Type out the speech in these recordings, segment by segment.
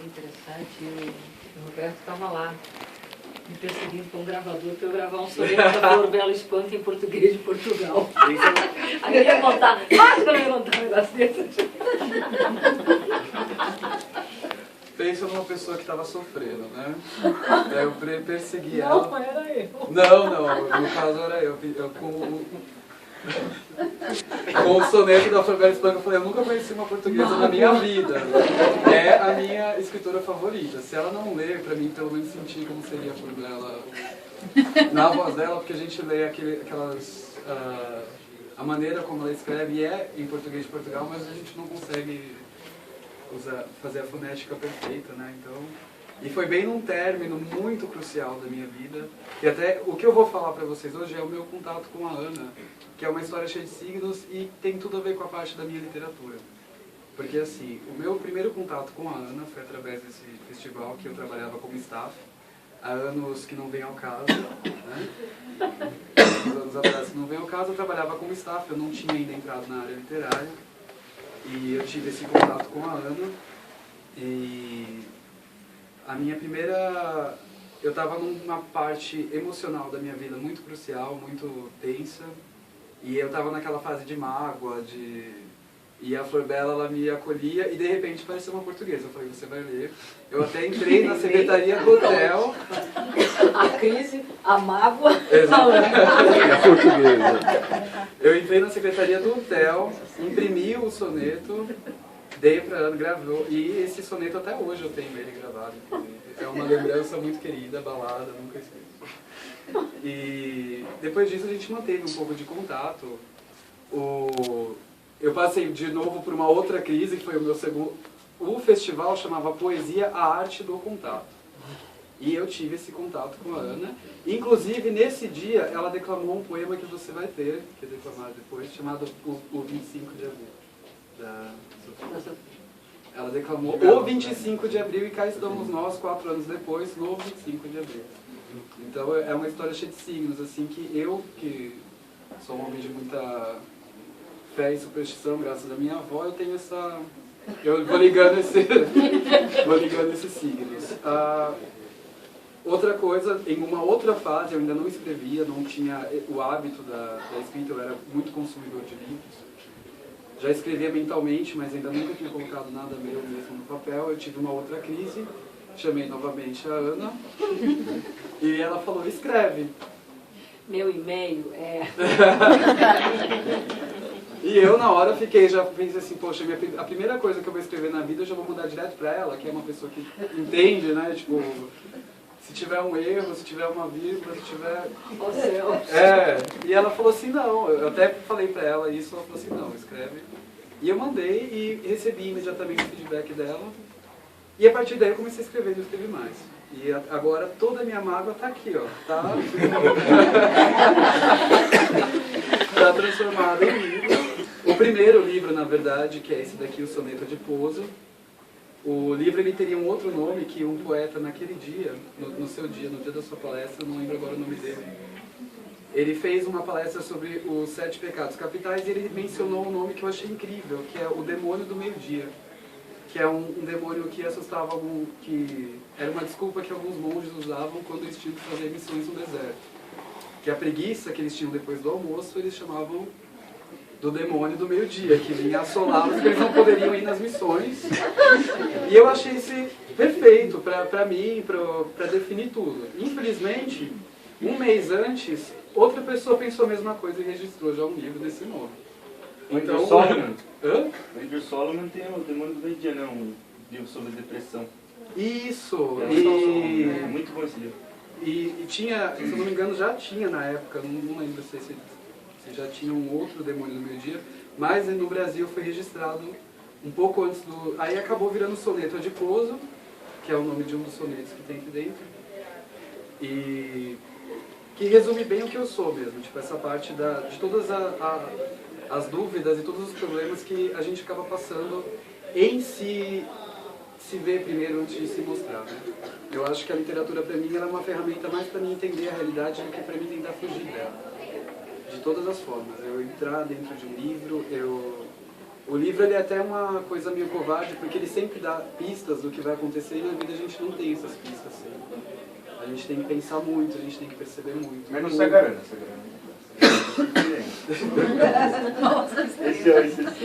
interessante. O Roberto estava lá, me perseguindo com um gravador para eu gravar um soneto da Flor Bela Espanto em português de Portugal. Aí eu ia contar, quase que eu ia contar um negócio desse. Pensa numa pessoa que estava sofrendo, né? Daí eu persegui ela. Não, era eu. Não, no caso era eu com o soneto da Flor Bela Espanto, eu falei, eu nunca conheci uma portuguesa na minha vida. É a minha escritora favorita. Se ela não ler, pra mim, pelo menos sentir como seria a Flor Bela na voz dela, porque a gente lê a maneira como ela escreve é em português de Portugal, mas a gente não consegue fazer a fonética perfeita, né? Então, e foi bem num término muito crucial da minha vida. E até o que eu vou falar para vocês hoje é o meu contato com a Ana, que é uma história cheia de signos e tem tudo a ver com a parte da minha literatura. Porque assim, o meu primeiro contato com a Ana foi através desse festival que eu trabalhava como staff, há anos que não vem ao caso, né? Anos atrás que não vem ao caso, eu trabalhava como staff, eu não tinha ainda entrado na área literária. E eu tive esse contato com a Ana, e a minha primeira... Eu estava numa parte emocional da minha vida muito crucial, muito tensa, e eu estava naquela fase de mágoa, e a Flor Bela, ela me acolhia, e de repente parecia uma portuguesa. Eu falei, você vai ler. Eu até entrei na secretaria do hotel. A crise, a mágoa. Exatamente. Portuguesa. Eu entrei na secretaria do hotel, imprimi o soneto, dei pra Ana, gravou, e esse soneto até hoje eu tenho ele gravado. É uma lembrança muito querida, balada, nunca esqueço. E depois disso a gente manteve um pouco de contato. Eu passei de novo por uma outra crise, que foi o meu segundo... O festival chamava Poesia, a Arte do Contato. E eu tive esse contato com a Ana. Inclusive, nesse dia, ela declamou um poema que você vai ter, que é declamado depois, chamado O 25 de Abril. Ela declamou o 25 de Abril e cá estamos nós, 4 anos depois, no 25 de Abril. Então, é uma história cheia de signos, assim, que eu, que sou um homem de muita fé e superstição, graças à minha avó, eu tenho essa... Eu vou ligando esses signos. Outra coisa, em uma outra fase, eu ainda não escrevia, não tinha o hábito da escrita, eu era muito consumidor de livros. Já escrevia mentalmente, mas ainda nunca tinha colocado nada meu mesmo no papel. Eu tive uma outra crise, chamei novamente a Ana, e ela falou, escreve. Meu e-mail é... E eu, na hora, já pensei assim, poxa, a primeira coisa que eu vou escrever na vida, eu já vou mandar direto pra ela, que é uma pessoa que entende, né, tipo, se tiver um erro, se tiver uma vírgula, se tiver... O céu. E ela falou assim, não, eu até falei pra ela isso, ela falou assim, não, escreve. E eu mandei e recebi imediatamente o feedback dela, e a partir daí eu comecei a escrever e não escrevi mais. E agora toda a minha mágoa tá aqui, ó, tá transformada em livro. O primeiro livro, na verdade, que é esse daqui, o Soneto de Pouso. O livro ele teria um outro nome que um poeta naquele dia, no seu dia, no dia da sua palestra, não lembro agora o nome dele, ele fez uma palestra sobre os 7 pecados capitais e ele mencionou um nome que eu achei incrível, que é o demônio do meio-dia, que é um demônio que assustava que era uma desculpa que alguns monges usavam quando eles tinham que fazer missões no deserto. Que a preguiça que eles tinham depois do almoço, eles chamavam do demônio do meio-dia, que vinha assolá-los, porque eles não poderiam ir nas missões. E eu achei esse perfeito para mim, para definir tudo. Infelizmente, um mês antes, outra pessoa pensou a mesma coisa e registrou já um livro desse nome. Então, o Solomon. Hã? O Andrew Solomon tem o Demônio do Meio-Dia, né? Um livro sobre depressão. Isso! É muito bom esse livro. E tinha, se eu não me engano, já tinha na época, não lembro se já tinha um outro Demônio do Meio-Dia, mas no Brasil foi registrado um pouco antes do... Aí acabou virando Soneto Adiposo, que é o nome de um dos sonetos que tem aqui dentro, e que resume bem o que eu sou mesmo, tipo essa parte de todas as dúvidas e todos os problemas que a gente acaba passando em se ver primeiro antes de se mostrar, né? Eu acho que a literatura para mim ela é uma ferramenta mais para mim entender a realidade do que para mim tentar fugir dela. De todas as formas. Eu entrar dentro de um livro, eu O livro ele é até uma coisa meio covarde, porque ele sempre dá pistas do que vai acontecer e na vida a gente não tem essas pistas sempre. A gente tem que pensar muito, a gente tem que perceber muito. Menos Sagarana,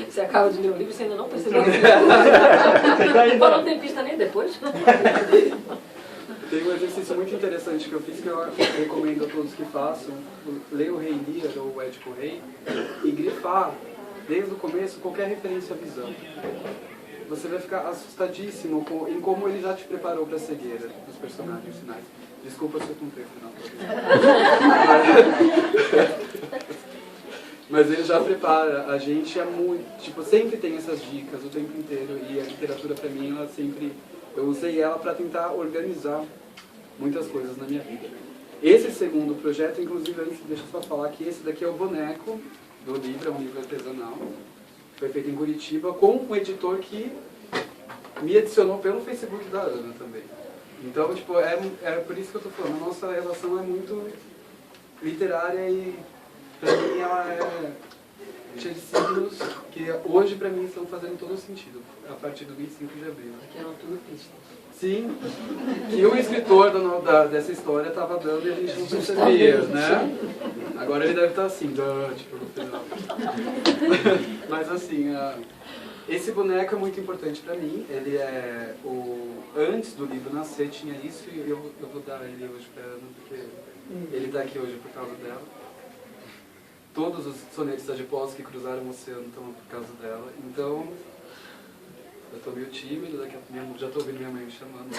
Você acaba de ler o livro e você ainda não percebeu. Tá Não tem pista nem depois. Tem um exercício muito interessante que eu fiz, que eu recomendo a todos que façam. Ler o Rei Lear ou o Édipo Rei e grifar, desde o começo, qualquer referência à visão. Você vai ficar assustadíssimo em como ele já te preparou para a cegueira dos personagens finais. Desculpa se eu contei o final. Mas ele já prepara a gente a muito... Tipo, sempre tem essas dicas o tempo inteiro. E a literatura, para mim, ela sempre... Eu usei ela para tentar organizar muitas coisas na minha vida. Esse segundo projeto, inclusive, antes, deixa eu só falar que esse daqui é o boneco do livro, é um livro artesanal. Foi feito em Curitiba com um editor que me adicionou pelo Facebook da Ana também. Então, tipo, é por isso que eu estou falando, a nossa relação é muito literária e, pra mim, ela é cheia de signos que hoje, pra mim, estão fazendo todo sentido, a partir do 25 de abril. Que eram tudo pistas. Sim, que o escritor dessa história estava dando e a gente não percebia, né? Agora ele deve estar assim, tipo, no final. Mas assim, esse boneco é muito importante para mim. Ele é antes do livro nascer tinha isso e eu vou dar ele hoje para Ana, porque ele está aqui hoje por causa dela. Todos os sonetos adiposos que cruzaram o oceano estão por causa dela. Então, eu estou meio tímido, já estou ouvindo minha mãe me chamando.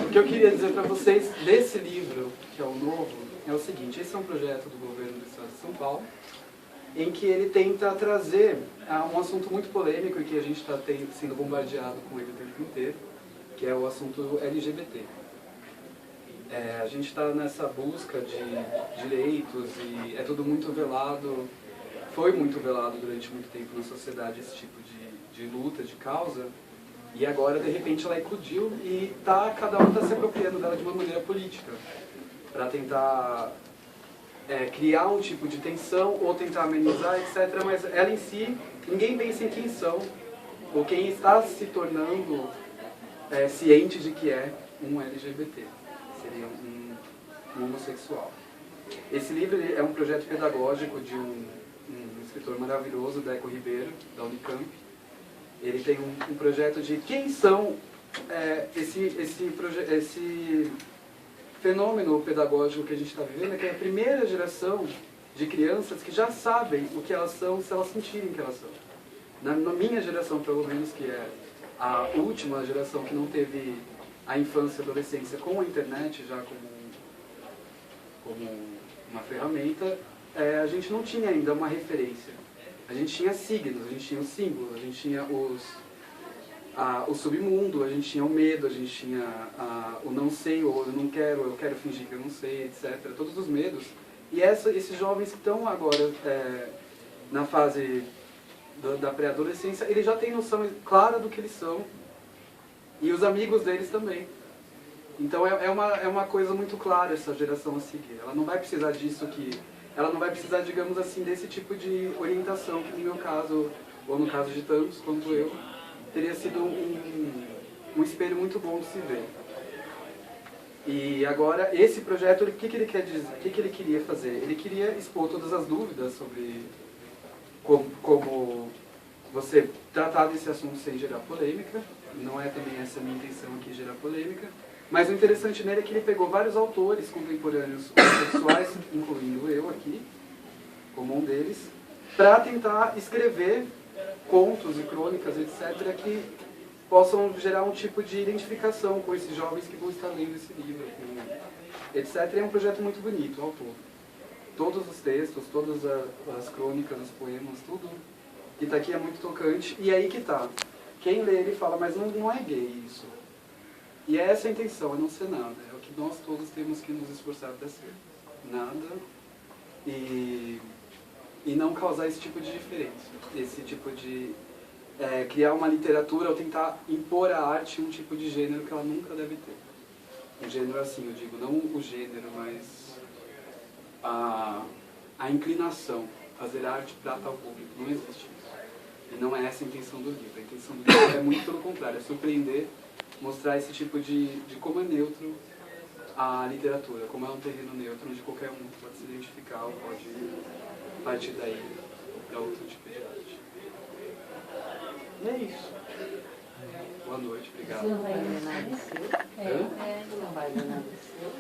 O que eu queria dizer para vocês desse livro, que é o novo, é o seguinte: esse é um projeto do governo do Estado de São Paulo, em que ele tenta trazer um assunto muito polêmico e que a gente está sendo bombardeado com ele o tempo inteiro, que é o assunto LGBT. A gente está nessa busca de direitos e é tudo muito velado, foi muito velado durante muito tempo na sociedade esse tipo de luta, de causa, e agora de repente ela eclodiu e cada um está se apropriando dela de uma maneira política, para tentar criar um tipo de tensão ou tentar amenizar, etc. Mas ela em si, ninguém pensa em quem são, ou quem está se tornando ciente de que é um LGBT, seria um homossexual. Esse livro é um projeto pedagógico de um escritor maravilhoso, Deco Ribeiro, da Unicamp. Ele tem um projeto de quem são esse fenômeno pedagógico que a gente está vivendo, que é a primeira geração de crianças que já sabem o que elas são se elas sentirem que elas são. Na minha geração, pelo menos, que é a última geração que não teve a infância e a adolescência com a internet já como uma ferramenta, a gente não tinha ainda uma referência. A gente tinha signos, a gente tinha os símbolos, a gente tinha o submundo, a gente tinha o medo, a gente tinha o não sei, ou eu não quero, eu quero fingir que eu não sei, etc. Todos os medos. E esses jovens que estão agora na fase da pré-adolescência, eles já têm noção clara do que eles são. E os amigos deles também. Então é uma coisa muito clara essa geração a seguir. Ela não vai precisar ela não vai precisar, digamos assim, desse tipo de orientação que no meu caso, ou no caso de tantos quanto eu, teria sido um espelho muito bom de se ver. E agora, esse projeto, o que ele quer dizer? O que ele queria fazer? Ele queria expor todas as dúvidas sobre como você tratar desse assunto sem gerar polêmica. Não é também essa a minha intenção aqui, gerar polêmica. Mas o interessante nele é que ele pegou vários autores contemporâneos homossexuais, incluindo eu aqui, como um deles, para tentar escrever contos e crônicas, etc., que possam gerar um tipo de identificação com esses jovens que vão estar lendo esse livro, etc. E é um projeto muito bonito, ao todo. Todos os textos, todas as crônicas, os poemas, tudo que está aqui é muito tocante. E aí que está. Quem lê ele fala, mas não é gay isso. E é essa a intenção, é não ser nada. É o que nós todos temos que nos esforçar para ser. Nada. E não causar esse tipo de diferença. Esse tipo de... criar uma literatura ou tentar impor à arte um tipo de gênero que ela nunca deve ter. Um gênero assim, eu digo, não o gênero, mas a inclinação, fazer arte para tal público. Não existe isso. E não é essa a intenção do livro. A intenção do livro é muito pelo contrário, é surpreender, mostrar esse tipo de como é neutro a literatura, como é um terreno neutro, onde qualquer um pode se identificar ou pode partir daí para outro tipo de arte. E é isso. Boa noite, obrigado. Você não vai ler nada seu? Não vai ler nada seu?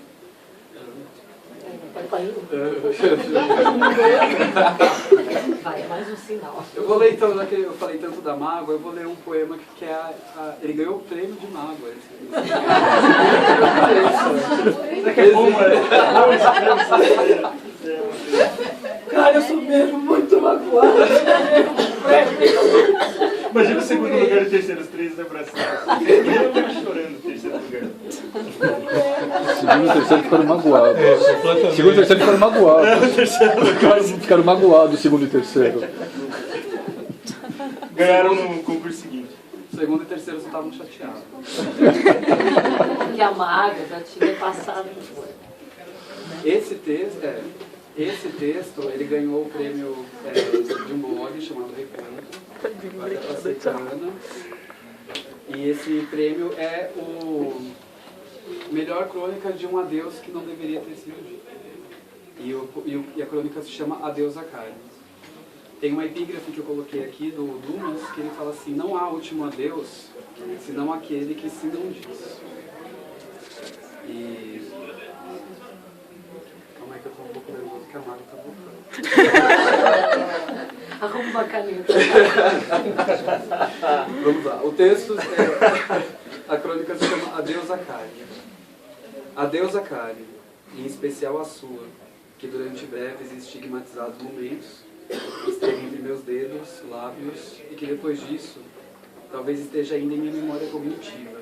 Vai, mais um sinal. Eu vou ler então, já que eu falei tanto da mágoa, eu vou ler um poema que é ele ganhou o prêmio de mágoa. Isso é bom, mano. Cara, eu sou mesmo muito magoado. Imagina o segundo lugar e o terceiro, os três abraçados. Eu chorando no terceiro lugar. O segundo e o terceiro ficaram magoados. O segundo e o terceiro ficaram magoados. Ficaram magoados o segundo e o terceiro. Ganharam no concurso seguinte. O segundo e o terceiro só estavam chateados. Porque a mágoa já tinha passado no poema. Esse texto, ele ganhou o prêmio de um blog chamado Recanto, da Secana. E esse prêmio é o melhor crônica de um adeus que não deveria ter sido dito. E a crônica se chama Adeus a Carne. Tem uma epígrafe que eu coloquei aqui do Dumas, que ele fala assim: não há último adeus, senão aquele que se não diz. E... calma aí que eu tô um pouco nervoso, que a Mara tá voltando. Arruma uma caneta. Vamos lá. O texto, a crônica se chama Adeus à Carne. Adeus à carne, em especial a sua, que durante breves e estigmatizados momentos esteve entre meus dedos, lábios, e que depois disso talvez esteja ainda em minha memória cognitiva.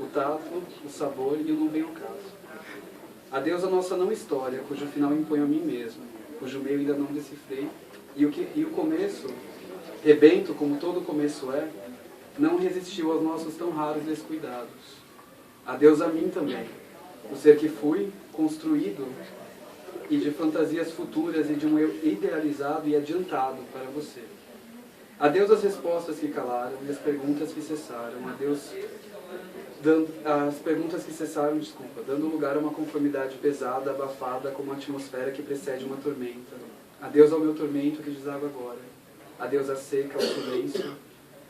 O tato, o sabor e o não vem ao caso. Adeus à nossa não história, cujo final imponho a mim mesmo, cujo meio ainda não decifrei, e o começo, rebento como todo começo é, não resistiu aos nossos tão raros descuidados. Adeus a mim também, o ser que fui, construído, e de fantasias futuras e de um eu idealizado e adiantado para você. Adeus às respostas que calaram e as perguntas que cessaram. Adeus as perguntas que cessaram, dando lugar a uma conformidade pesada, abafada, como a atmosfera que precede uma tormenta. Adeus ao meu tormento que deságua agora. Adeus à seca, ao silêncio,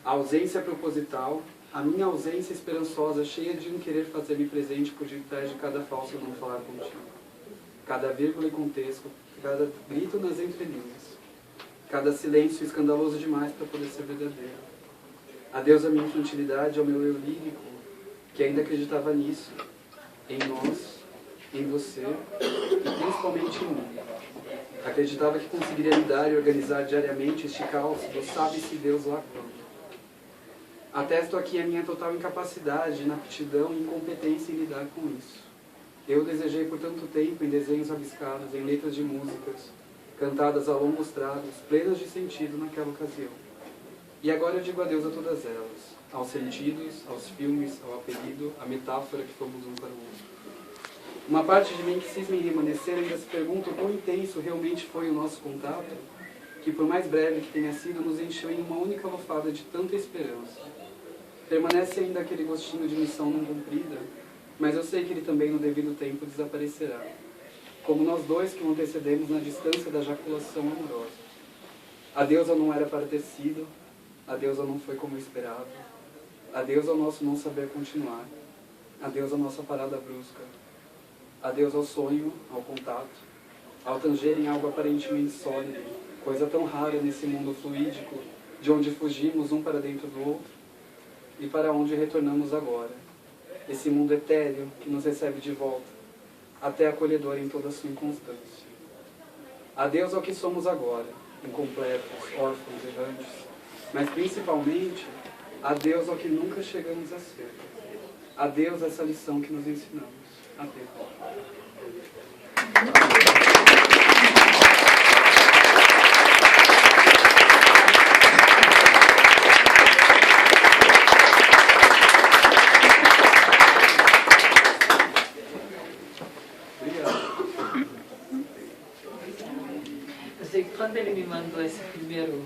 à ausência proposital, a minha ausência esperançosa, cheia de um querer fazer-me presente por detrás de cada falso não falar contigo. Cada vírgula e contexto, cada grito nas entrelinhas, cada silêncio escandaloso demais para poder ser verdadeiro. Adeus à minha infantilidade, ao meu eu lírico, que ainda acreditava nisso, em nós, em você e principalmente em mim. Acreditava que conseguiria lidar e organizar diariamente este caos do sabe-se Deus lá quando. Atesto aqui a minha total incapacidade, inaptidão e incompetência em lidar com isso. Eu desejei por tanto tempo em desenhos rabiscados, em letras de músicas, cantadas a longos tragos, plenas de sentido naquela ocasião. E agora eu digo adeus a todas elas, aos sentidos, aos filmes, ao apelido, à metáfora que fomos um para o outro. Uma parte de mim que cisma em remanescer ainda se pergunta o quão intenso realmente foi o nosso contato, que por mais breve que tenha sido, nos encheu em uma única lufada de tanta esperança. Permanece ainda aquele gostinho de missão não cumprida, mas eu sei que ele também no devido tempo desaparecerá, como nós dois que o antecedemos na distância da jaculação amorosa. Adeus ao não era para ter sido, adeus ao não foi como eu esperava, adeus ao nosso não saber continuar, adeus à nossa parada brusca, adeus ao sonho, ao contato, ao tanger em algo aparentemente sólido, coisa tão rara nesse mundo fluídico, de onde fugimos um para dentro do outro e para onde retornamos agora. Esse mundo etéreo que nos recebe de volta, até acolhedor em toda a sua inconstância. Adeus ao que somos agora, incompletos, órfãos, errantes, mas principalmente, adeus ao que nunca chegamos a ser. Adeus a essa lição que nos ensinamos. Adeus. quando ele me mandou esse primeiro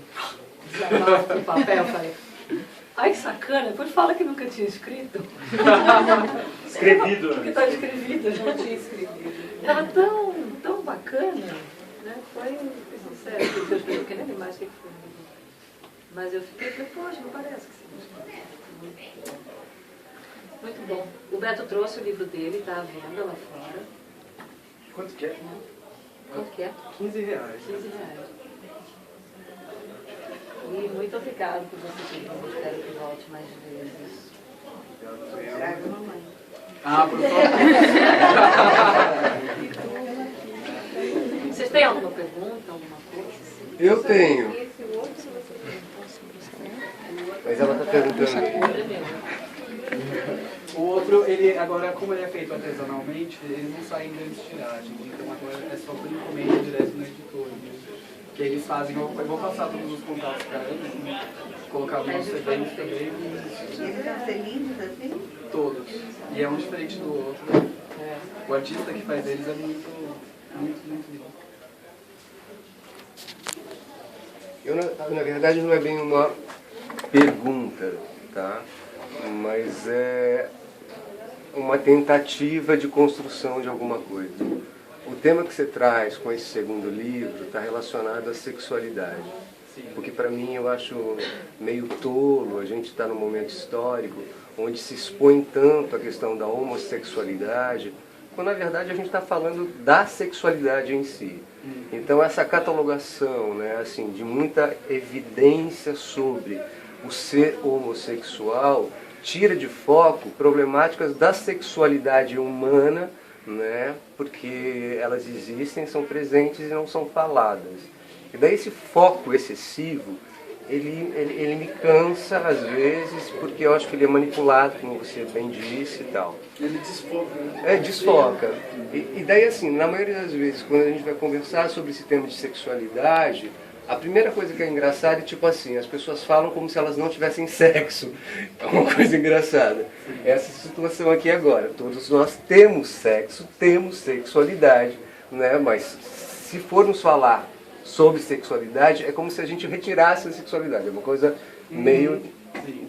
desabafo pro papel, eu falei, ai, que sacana, depois fala que nunca tinha escrito. Escrevido. Porque tá escrevido, eu não tinha escrevido. Era tão bacana, né? Foi sincero, porque eu escrevi, porque nem lembro mais o que foi. Mas eu fiquei, poxa, não parece que seja. Muito bom. O Beto trouxe o livro dele, está à venda lá fora. Quanto que é? Quanto que é? 15 reais. 15 reais. E muito obrigado por você ter vindo. Espero que volte mais vezes. Traga a mamãe. Ah, por favor. Vocês têm alguma pergunta, alguma coisa? Eu tenho. Mas ela está perguntando. O outro, ele agora, como ele é feito artesanalmente, ele não sai em grandes tiragens. Então agora é só por encomenda direto na editora. Que eles fazem, eu vou passar todos os contatos para eles, colocar no nosso evento também. Eles são felizes assim? Todos. E é um diferente do outro. O artista que faz eles é muito lindo. Na verdade, não é bem uma pergunta, tá? Mas é uma tentativa de construção de alguma coisa. O tema que você traz com esse segundo livro está relacionado à sexualidade. Porque para mim eu acho meio tolo a gente estar num momento histórico onde se expõe tanto a questão da homossexualidade, quando na verdade a gente está falando da sexualidade em si. Então essa catalogação, né, assim, de muita evidência sobre o ser homossexual tira de foco problemáticas da sexualidade humana, né, porque elas existem, são presentes e não são faladas. E daí esse foco excessivo, ele me cansa às vezes, porque eu acho que ele é manipulado, como você bem disse e tal. Ele desfoca, né? É, desfoca. E daí assim, na maioria das vezes, quando a gente vai conversar sobre esse tema de sexualidade, a primeira coisa que é engraçada é tipo assim, as pessoas falam como se elas não tivessem sexo. É uma coisa engraçada. Essa situação aqui agora, todos nós temos sexo, temos sexualidade, né? Mas se formos falar sobre sexualidade, é como se a gente retirasse a sexualidade. É uma coisa meio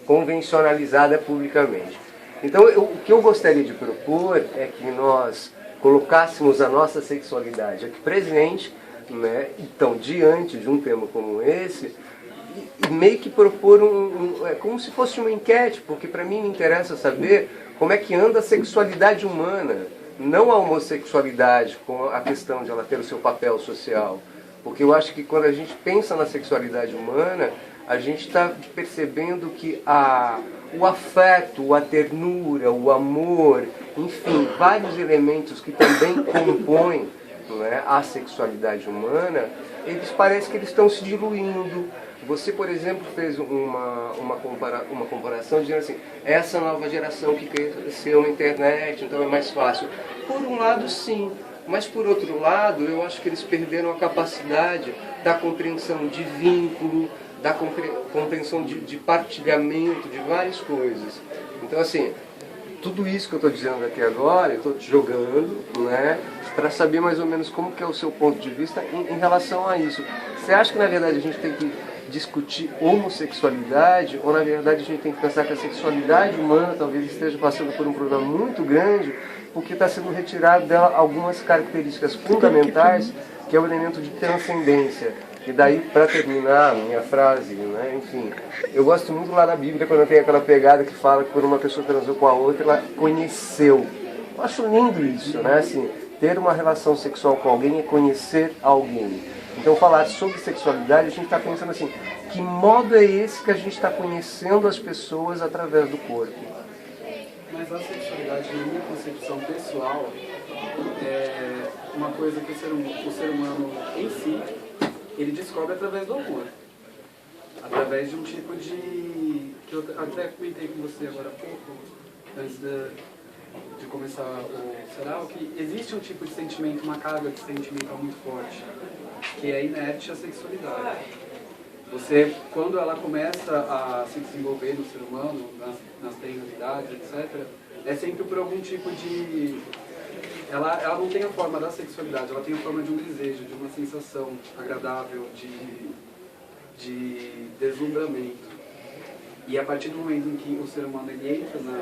convencionalizada publicamente. Então, o que eu gostaria de propor é que nós colocássemos a nossa sexualidade aqui presente, né? Então, diante de um tema como esse, e meio que propor é como se fosse uma enquete, porque para mim me interessa saber como é que anda a sexualidade humana, não a homossexualidade com a questão de ela ter o seu papel social. Porque eu acho que quando a gente pensa na sexualidade humana, a gente está percebendo que o afeto, a ternura, o amor, enfim, vários elementos que também compõem, né, a sexualidade humana, eles parecem que eles estão se diluindo. Você, por exemplo, fez uma comparação dizendo assim, essa nova geração que cresceu na internet, então é mais fácil. Por um lado, sim. Mas, por outro lado, eu acho que eles perderam a capacidade da compreensão de vínculo, da compreensão de partilhamento, de várias coisas. Então, assim, tudo isso que eu estou dizendo aqui agora, eu estou te jogando, né, para saber mais ou menos como que é o seu ponto de vista em relação a isso. Você acha que, na verdade, a gente tem que discutir homossexualidade, ou, na verdade, a gente tem que pensar que a sexualidade humana talvez esteja passando por um problema muito grande, porque está sendo retirado dela algumas características fundamentais, que é o elemento de transcendência. E daí, para terminar a minha frase, né, enfim, eu gosto muito lá na Bíblia, quando tem aquela pegada que fala que quando uma pessoa transou com a outra, ela conheceu. Eu acho lindo isso, né, assim, ter uma relação sexual com alguém é conhecer alguém. Então, falar sobre sexualidade, a gente está pensando assim, que modo é esse que a gente está conhecendo as pessoas através do corpo? Mas a sexualidade, na minha concepção pessoal, é uma coisa que o ser humano em si, ele descobre através do amor. Através de um tipo de... que eu até comentei com você agora há pouco, antes de começar o Será, que existe um tipo de sentimento, uma carga de sentimental muito forte, que é inerte à sexualidade. Você, quando ela começa a se desenvolver no ser humano, nas tenridades, etc., é sempre por algum tipo de ela não tem a forma da sexualidade, ela tem a forma de um desejo, de uma sensação agradável, de deslumbramento. E a partir do momento em que o ser humano ele entra na...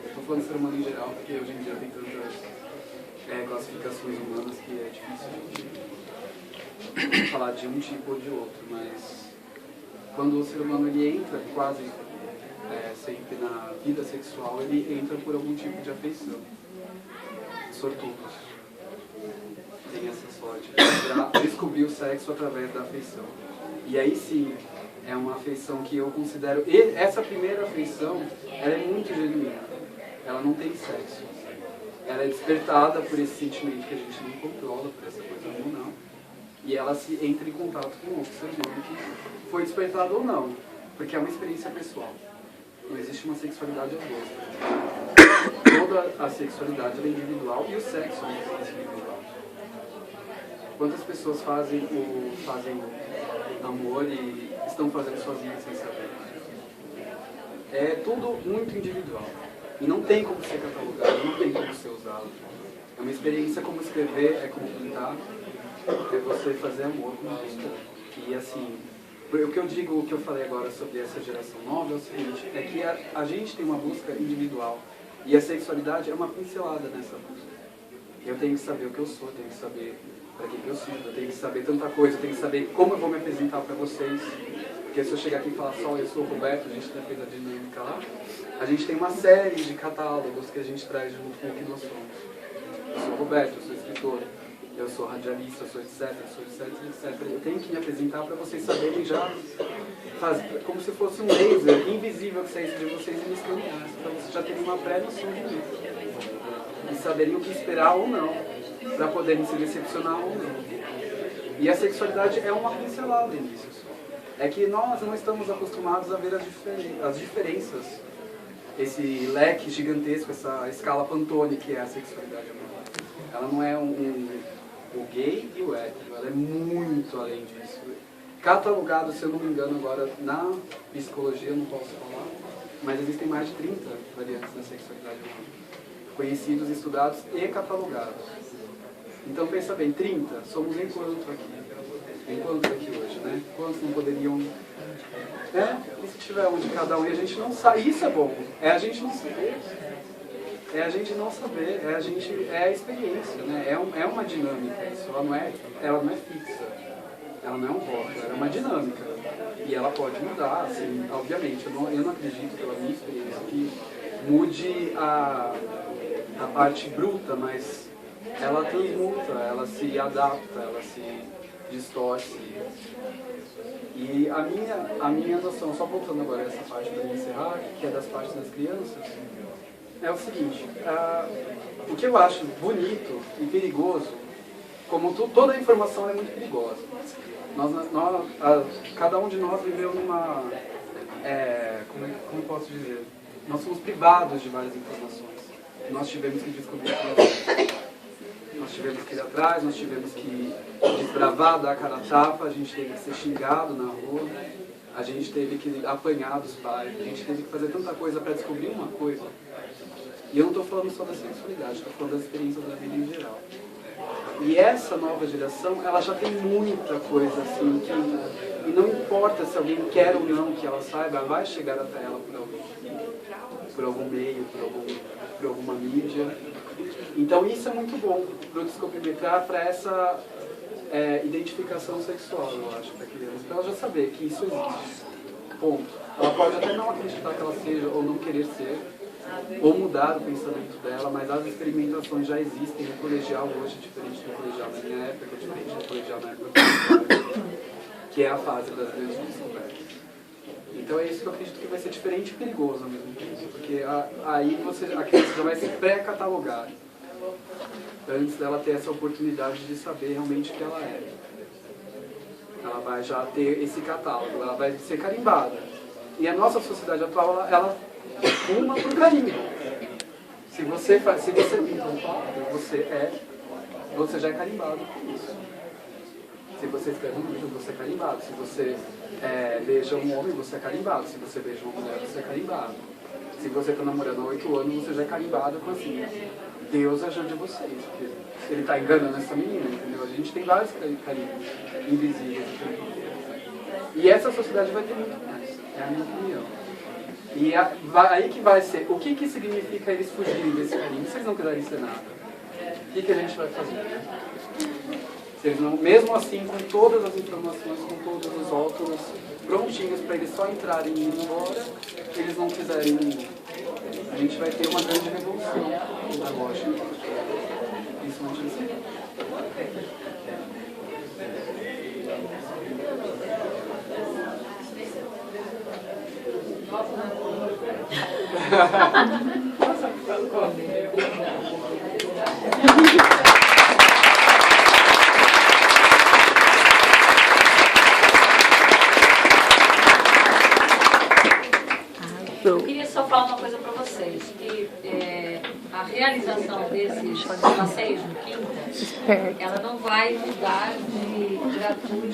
Estou falando do ser humano em geral, porque hoje em dia tem tantas classificações humanas que é difícil de falar de um tipo ou de outro, mas quando o ser humano ele entra quase sempre na vida sexual, ele entra por algum tipo de afeição. Sortudos tem essa sorte de descobrir o sexo através da afeição. E aí sim, é uma afeição que eu considero... Essa primeira afeição, ela é muito genuína. Ela não tem sexo. Ela é despertada por esse sentimento que a gente não controla, por essa coisa hormonal. E ela se entra em contato com outro ser humano que foi despertado ou não. Porque é uma experiência pessoal. Não existe uma sexualidade oposta. Toda a sexualidade é individual e o sexo é uma experiência individual. Quantas pessoas fazem amor e estão fazendo sozinhas sem saber? É tudo muito individual. E não tem como ser catalogado, não tem como ser usado. É uma experiência como escrever, é como pintar, é você fazer amor com uma pessoa. E assim, o que eu digo, o que eu falei agora sobre essa geração nova é o seguinte, é que a gente tem uma busca individual e a sexualidade é uma pincelada nessa busca. Eu tenho que saber o que eu sou, eu tenho que saber para que eu sirvo, eu tenho que saber tanta coisa, eu tenho que saber como eu vou me apresentar para vocês. Porque se eu chegar aqui e falar só eu sou o Roberto, a gente já fez a dinâmica lá, a gente tem uma série de catálogos que a gente traz junto com o que nós somos. Eu sou o Roberto, eu sou escritor, eu sou radialista, eu sou etc, etc. Eu tenho que me apresentar para vocês saberem já, como se fosse um laser invisível que saísse de vocês e me escaneasse, para vocês já terem uma pré-noção de mim. E saberem o que esperar ou não, para poderem se decepcionar ou não. E a sexualidade é uma pincelada nisso. É que nós não estamos acostumados a ver as diferenças, esse leque gigantesco, essa escala Pantone que é a sexualidade humana. Ela não é o gay e o hétero, ela é muito além disso. Catalogado, se eu não me engano agora, na psicologia, não posso falar, mas existem mais de 30 variantes da sexualidade humana, conhecidos, estudados e catalogados. Então pensa bem, 30, somos enquanto aqui hoje, né? Quantos não poderiam... E se tiver um de cada um e a gente não sabe, isso é bom, é a gente não saber. É a gente não saber, é a experiência, né? É uma dinâmica isso, ela não é fixa, ela não é um voto, ela é uma dinâmica. E ela pode mudar, assim, obviamente, eu não acredito pela minha experiência que mude a parte bruta, mas ela transmuta, ela se adapta, ela se distorce. E a minha noção, só voltando agora essa parte para encerrar, que é das partes das crianças, é o seguinte, o que eu acho bonito e perigoso, como toda a informação é muito perigosa. Cada um de nós viveu numa... como eu posso dizer? Nós somos privados de várias informações. Nós tivemos que descobrir nós tivemos que ir atrás, nós tivemos que desbravar, dar a cara a tapa, a gente teve que ser xingado na rua, a gente teve que apanhar dos pais, a gente teve que fazer tanta coisa para descobrir uma coisa. E eu não estou falando só da sexualidade, estou falando das experiências da vida em geral. E essa nova geração, ela já tem muita coisa assim, e não importa se alguém quer ou não que ela saiba, vai chegar até ela por algum meio, por alguma mídia. Então isso é muito bom para o descobrimentar, para essa identificação sexual, eu acho, para a criança. Para ela já saber que isso existe. Ponto. Ela pode até não acreditar que ela seja ou não querer ser, ou mudar o pensamento dela, mas as experimentações já existem. O colegial hoje é diferente do colegial na minha época, é diferente do colegial na época que é a fase das grandes descobertas. Então é isso que eu acredito que vai ser diferente e perigoso ao mesmo tempo, porque aí a criança já vai se pré-catalogar antes dela ter essa oportunidade de saber realmente o que ela é. Ela vai já ter esse catálogo, ela vai ser carimbada. E a nossa sociedade atual, ela fuma por carimbo. Se você pinta um quadro, você já é carimbado por isso. Se você escreve um livro, você é carimbado. Se você beija um homem, você é carimbado. Se você beija uma mulher, você é carimbado. Se você está namorando há 8 anos, você já é carimbado com assim, Deus ajude vocês, porque ele está enganando essa menina, entendeu? A gente tem vários carimbos invisíveis. E essa sociedade vai ter muito mais, é a minha opinião. E aí que vai ser, o que significa eles fugirem desse carimbo? Se eles não quiserem ser nada, o que a gente vai fazer? Se eles não, mesmo assim, com todas as informações, com todos os rótulos prontinhos para eles só entrarem e ir embora, eles não quiserem ir. A gente vai ter uma grande revolução na Washington, principalmente nesse ano. Eu queria só falar uma coisa para vocês, que a realização desses passeios no Quinta, ela não vai mudar de gratuito